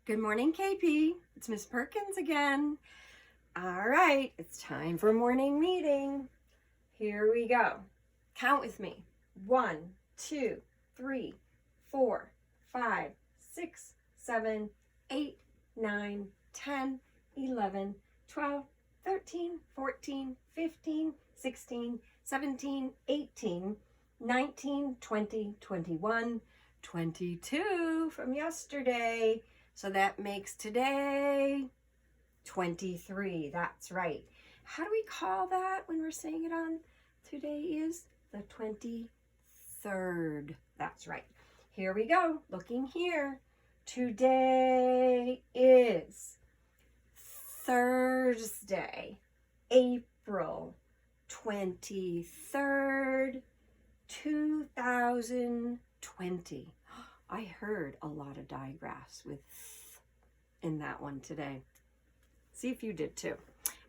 Good morning, KP. It's Miss Perkins again. All right, it's time for morning meeting. Here we go. Count with me. 1, 2, 3, 4, 5, 6, 7, 8, 9, 10, 11, 12, 13, 14, 15, 16, 17, 18, 19, 20, 21, 22 from yesterday. So that makes today 23. That's right. How do we call that when we're saying it on today is the 23rd. That's right. Here we go. Looking here. Today is Thursday, April 23rd, 2020. I heard a lot of digraphs with in that one today. See if you did too.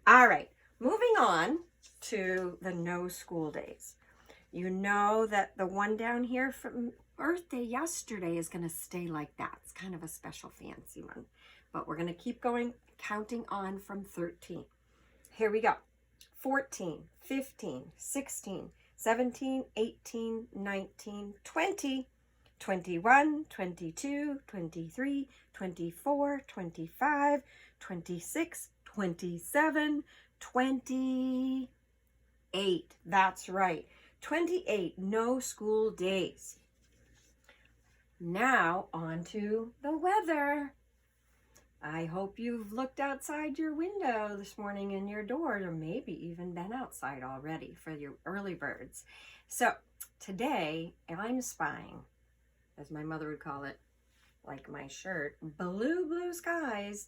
All right, moving on to the no school days. You know that the one down here from Earth Day yesterday is going to stay like that. It's kind of a special fancy one. But we're going to keep going, counting on from 13. Here we go. 14, 15, 16, 17, 18, 19, 20, 21, 22, 23, 24, 25, 26, 27, 28. That's right. 28 no school days. Now on to the weather. I hope you've looked outside your window this morning in your door, or maybe even been outside already for your early birds. So today I'm spying, as my mother would call it, like my shirt, blue skies,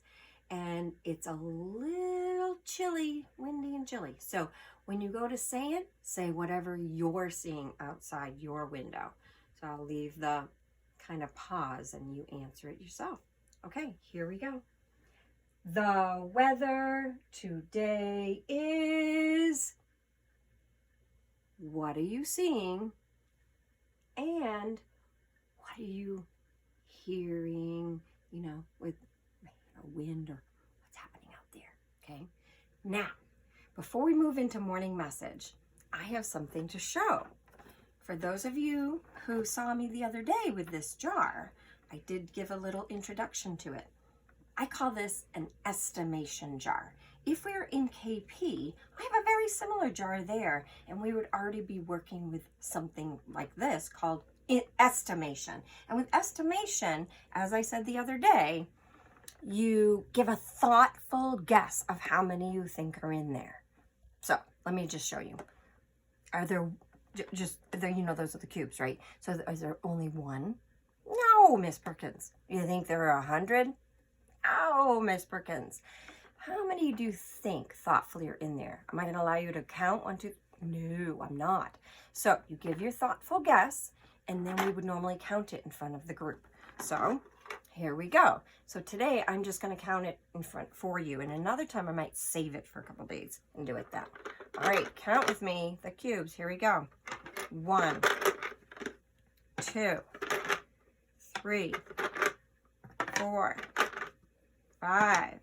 and it's a little chilly, windy and chilly. So when you go to say it, say whatever you're seeing outside your window. So I'll leave the kind of pause and you answer it yourself. Okay, here we go. The weather today is, what are you seeing? And what are you hearing, with wind or what's happening out there, okay? Now, before we move into morning message, I have something to show. For those of you who saw me the other day with this jar, I did give a little introduction to it. I call this an estimation jar. If we're in KP, I have a very similar jar there, and we would already be working with something like this called estimation. And with estimation, as I said the other day, you give a thoughtful guess of how many you think are in there. So let me just show you. Are there those are the cubes, right? So is there only one? No, Miss Perkins. You think there are 100? Oh, Miss Perkins. How many do you think thoughtfully are in there? Am I going to allow you to count? 1, 2? No, I'm not. So you give your thoughtful guess, and then we would normally count it in front of the group. So here we go. So today I'm just going to count it in front for you, and another time I might save it for a couple days and do it then. All right, count with me the cubes. Here we go. 1, 2, 3, 4, 5,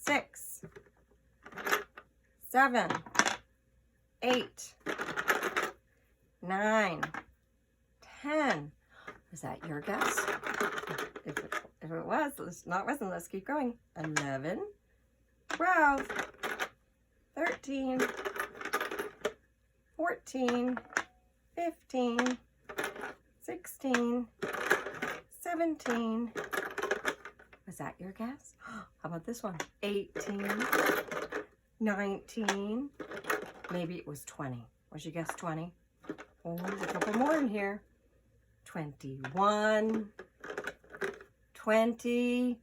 6, 7, 8, 9, 10. Was that your guess? If it was, let's keep going. 11, 12, 13, 14, 15, 16, 17. Was that your guess? How about this one? 18, 19, maybe it was 20. Was your guess 20? Oh, there's a couple more in here. 21, 22.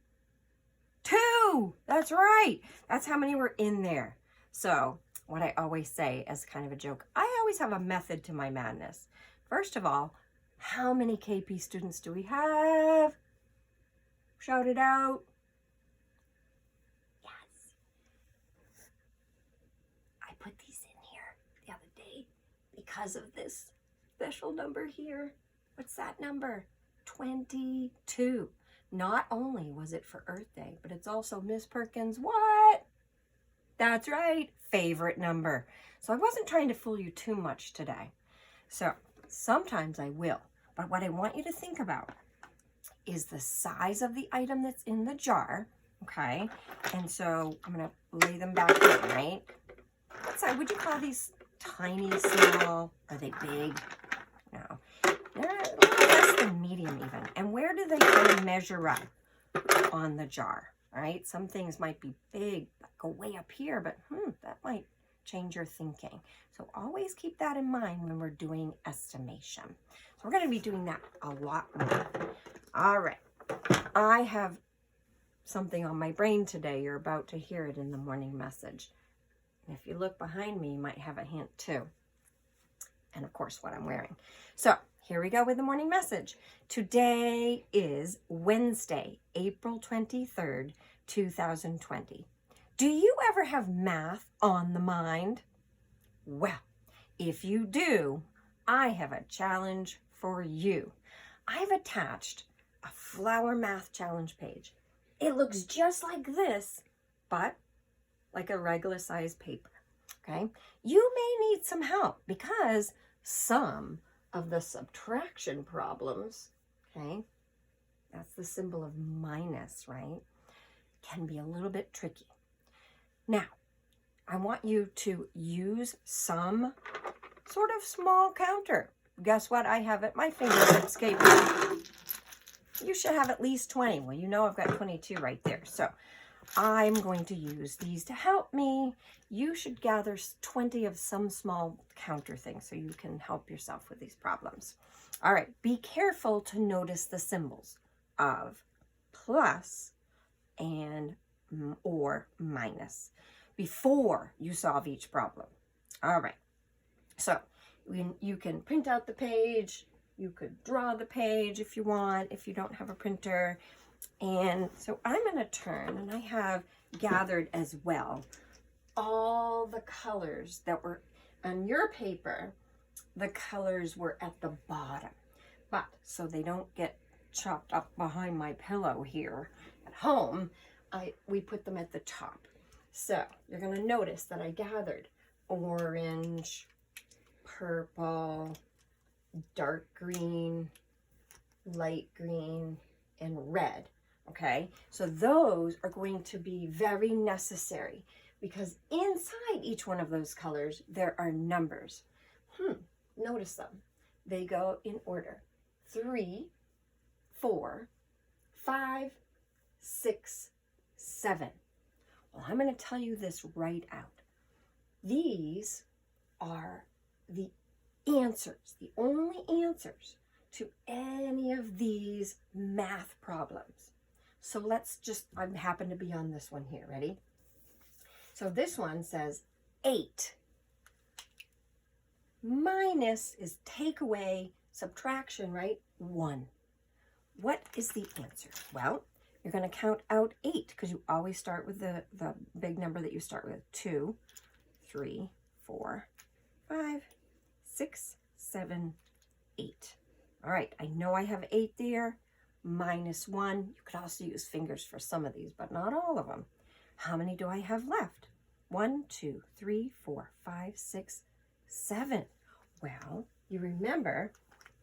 That's right. That's how many were in there. So what I always say as kind of a joke, I always have a method to my madness. First of all, how many KP students do we have? Shout it out. Yes. I put these in here the other day because of this special number here. What's that number? 22. Not only was it for Earth Day, but it's also Miss Perkins' what? That's right, favorite number. So I wasn't trying to fool you too much today. So sometimes I will, but what I want you to think about is the size of the item that's in the jar, okay? And so I'm gonna lay them back in, right? So would you call these tiny, small? Are they big? No. They're a little less than medium even. And where do they kind of measure up on the jar, right? Some things might be big, go way up here, but that might change your thinking. So always keep that in mind when we're doing estimation. So we're going to be doing that a lot more. All right. I have something on my brain today. You're about to hear it in the morning message. And if you look behind me, you might have a hint too. And of course, what I'm wearing. So here we go with the morning message. Today is Wednesday, April 23rd, 2020. Do you ever have math on the mind? Well, if you do, I have a challenge for you. I've attached a flower math challenge page. It looks just like this, but like a regular size paper, okay? You may need some help because some of the subtraction problems, okay, that's the symbol of minus, right, can be a little bit tricky. Now, I want you to use some sort of small counter. Guess what I have at my fingertips, Kate? You should have at least 20. Well, you know I've got 22 right there. So I'm going to use these to help me. You should gather 20 of some small counter thing so you can help yourself with these problems. All right, be careful to notice the symbols of plus and or minus before you solve each problem. All right, so you can print out the page. You could draw the page if you want, if you don't have a printer. And so I'm going to turn, and I have gathered as well all the colors that were on your paper. The colors were at the bottom, but so they don't get chopped up behind my pillow here at home, we put them at the top. So you're going to notice that I gathered orange, purple, dark green, light green, and red. Okay, so those are going to be very necessary because inside each one of those colors there are numbers. Notice them. They go in order: 3, 4, 5, 6, 7. Well, I'm going to tell you this right out. These are the answers, the only answers to any of these math problems. So let's just, I happen to be on this one here. Ready? So this one says 8. Minus is take away, subtraction, right? 1. What is the answer? Well, you're going to count out 8 because you always start with the big number that you start with. 2, 3, 4, 5, 6, 7, 8. All right, I know I have 8 there. Minus 1. You could also use fingers for some of these, but not all of them. How many do I have left? 1, 2, 3, 4, 5, 6, 7. Well, you remember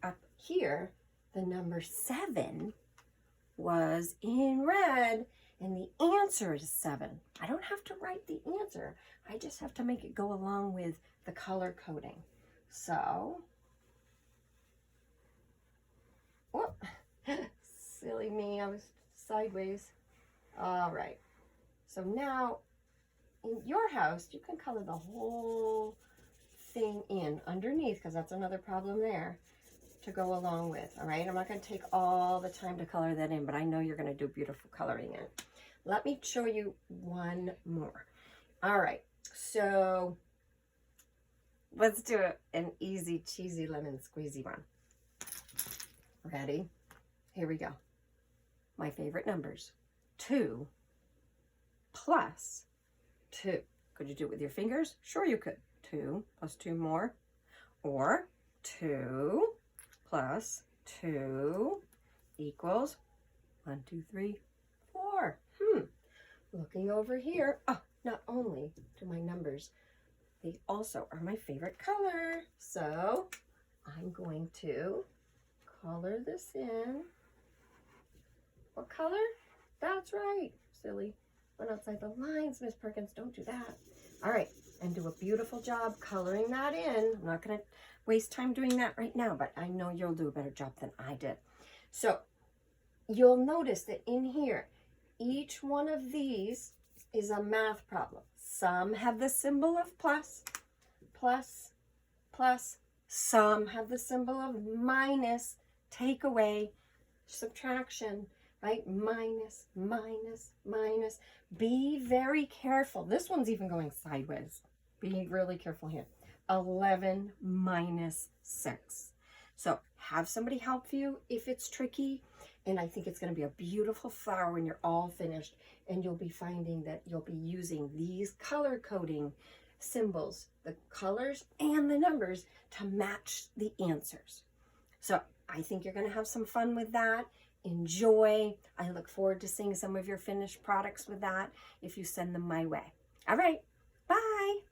up here, the number 7 was in red, and the answer is 7. I don't have to write the answer. I just have to make it go along with the color coding. So, whoop, silly me, I was sideways. All right, so now in your house, you can color the whole thing in underneath because that's another problem there to go along with. All right, I'm not going to take all the time to color that in, but I know you're going to do beautiful coloring in. Let me show you one more. All right, so let's do an easy, cheesy lemon squeezy one. Ready? Here we go. My favorite numbers. 2 plus 2. Could you do it with your fingers? Sure you could. 2 plus 2 more. Or 2 plus 2 equals 1, 2, 3, 4. Looking over here. Oh, not only do my numbers, they also are my favorite color. So I'm going to color this in. What color? That's right. Silly. Went outside the lines, Miss Perkins. Don't do that. All right. And do a beautiful job coloring that in. I'm not going to waste time doing that right now, but I know you'll do a better job than I did. So you'll notice that in here, each one of these is a math problem. Some have the symbol of plus, plus, plus. Some have the symbol of minus, take away, subtraction, right? Minus, minus, minus. Be very careful. This one's even going sideways. Be really careful here. 11 minus 6. So have somebody help you if it's tricky. And I think it's going to be a beautiful flower when you're all finished. And you'll be finding that you'll be using these color coding symbols, the colors and the numbers, to match the answers. So I think you're going to have some fun with that. Enjoy. I look forward to seeing some of your finished products with that if you send them my way. All right. Bye.